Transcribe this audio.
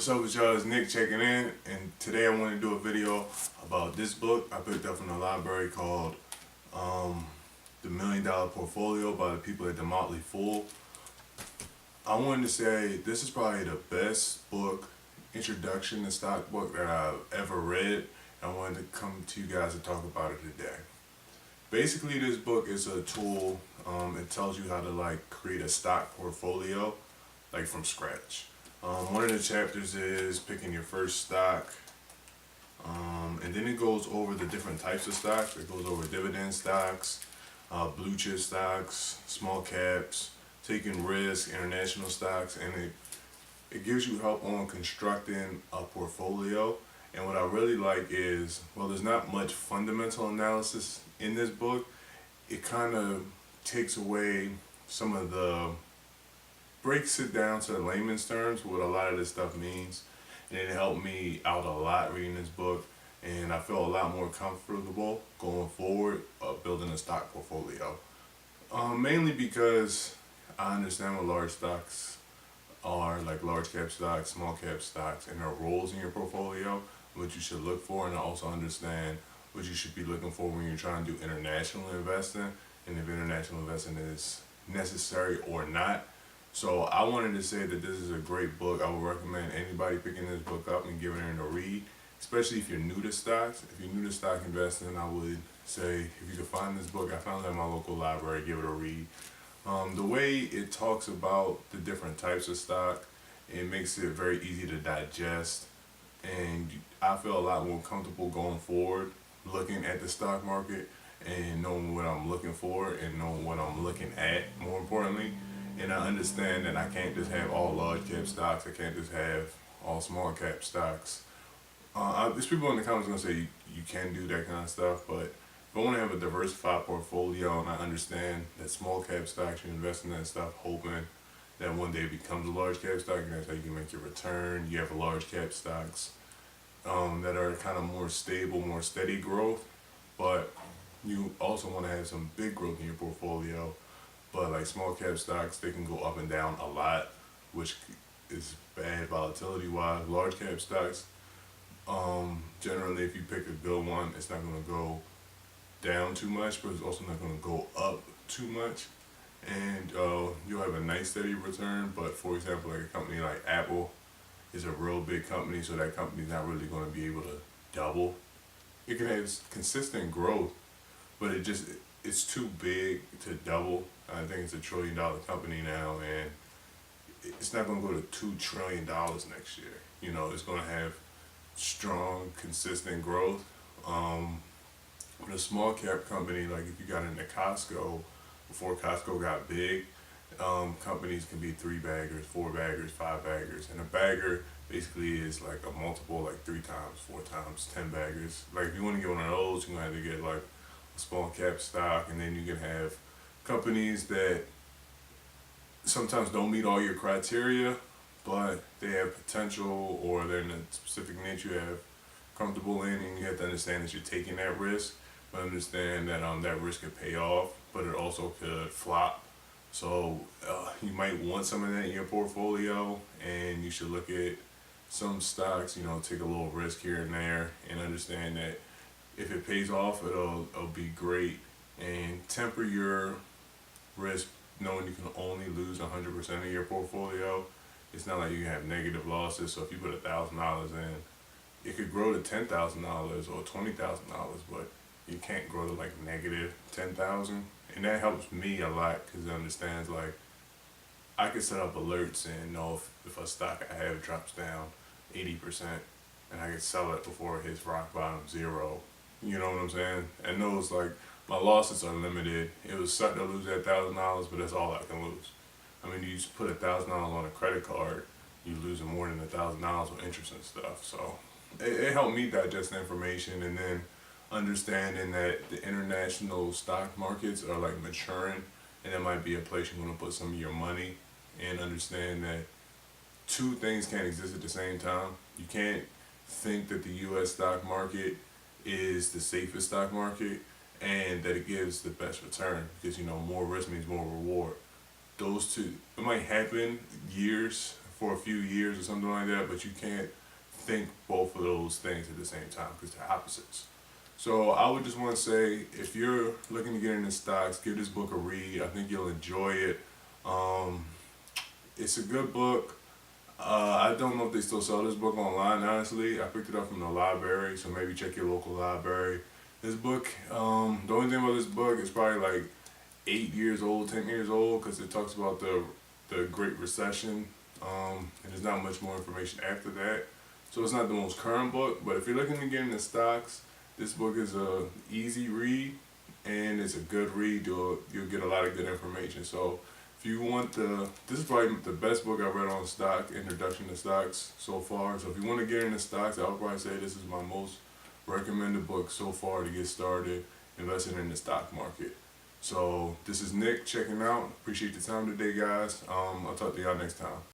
What's up with y'all? It's Nick checking in, and today I want to do a video about this book I picked up from the library called The $1,000,000 Portfolio by the people at the Motley. I wanted to say this is probably the best book, introduction to stock book that I've ever read. I wanted to come to you guys to talk about it today. Basically, this book is a tool. It tells you how to create a stock portfolio from scratch. One of the chapters is picking your first stock, and then it goes over the different types of stocks. It goes over dividend stocks, blue chip stocks, small caps, taking risk, international stocks, and it gives you help on constructing a portfolio. And what I really like is, well, there's not much fundamental analysis in this book. It kind of takes away some of breaks it down to layman's terms what a lot of this stuff means, and it helped me out a lot reading this book, and I feel a lot more comfortable going forward building a stock portfolio. Mainly because I understand what large stocks are, like large cap stocks, small cap stocks, and their roles in your portfolio, what you should look for, and I also understand what you should be looking for when you're trying to do international investing, and if international investing is necessary or not. So I wanted to say that this is a great book. I would recommend anybody picking this book up and giving it a read, especially if you're new to stocks. If you're new to stock investing, I would say if you can find this book, I found it in my local library, give it a read. The way it talks about the different types of stock, it makes it very easy to digest, and I feel a lot more comfortable going forward looking at the stock market and knowing what I'm looking for and knowing what I'm looking at, more importantly. And I understand that I can't just have all large cap stocks. I can't just have all small cap stocks. There's people in the comments going to say you can do that kind of stuff, but if I want to have a diversified portfolio and I understand that small cap stocks, you invest in that stuff hoping that one day it becomes a large cap stock, and that's how you can make your return. You have large cap stocks that are kind of more stable, more steady growth, but you also want to have some big growth in your portfolio. But like small cap stocks, they can go up and down a lot, which is bad volatility wise. Large cap stocks, generally if you pick a good one, it's not going to go down too much, but it's also not going to go up too much. And you'll have a nice steady return. But for example, like a company like Apple is a real big company, so that company's not really going to be able to double. It can have consistent growth, but it's too big to double. I think it's $1 trillion company now, and it's not going to go to $2 trillion next year. You know, it's going to have strong, consistent growth. With a small cap company, like if you got into Costco, before Costco got big, companies can be 3 baggers, 4 baggers, 5 baggers, and a bagger basically is like a multiple, like 3 times, 4 times, 10 baggers. Like if you want to get one of those, you're going to have to get like a small cap stock, and then you can have companies that sometimes don't meet all your criteria, but they have potential, or they're in a specific niche you have comfortable in, and you have to understand that you're taking that risk, but understand that that risk could pay off, but it also could flop. So you might want some of that in your portfolio, and you should look at some stocks, take a little risk here and there, and understand that if it pays off, it'll be great. And temper your risk, knowing you can only lose 100% of your portfolio. It's not like you have negative losses. So if you put $1,000 in, it could grow to $10,000 or $20,000, but you can't grow to like negative 10,000. And that helps me a lot because it understands I can set up alerts and know if a stock I have drops down 80%, and I can sell it before it hits rock bottom 0. You know what I'm saying? And those my losses are limited. It would suck to lose that $1,000, but that's all I can lose. I mean, you just put $1,000 on a credit card, you're losing more than $1,000 with interest and stuff. So it helped me digest the information, and then understanding that the international stock markets are maturing, and that might be a place you want to put some of your money, and understand that 2 things can't exist at the same time. You can't think that the U.S. stock market is the safest stock market and that it gives the best return, because more risk means more reward. Those two, it might happen years for a few years or something like that, but you can't think both of those things at the same time because they're opposites. So I would just want to say, if you're looking to get into stocks, give this book a read. I think you'll enjoy it. Um, it's a good book. I don't know if they still sell this book online, honestly. I picked it up from the library, so maybe check your local library. This book, the only thing about this book is probably like 8 years old, 10 years old, because it talks about the Great Recession, and there's not much more information after that. So it's not the most current book, but if you're looking to get into stocks, this book is a easy read, and it's a good read. You'll get a lot of good information. So if you want this is probably the best book I've read on stock, introduction to stocks so far. So if you want to get into stocks, I would probably say this is my most recommended book so far to get started investing in the stock market. So this is Nick checking out. Appreciate the time today, guys. I'll talk to y'all next time.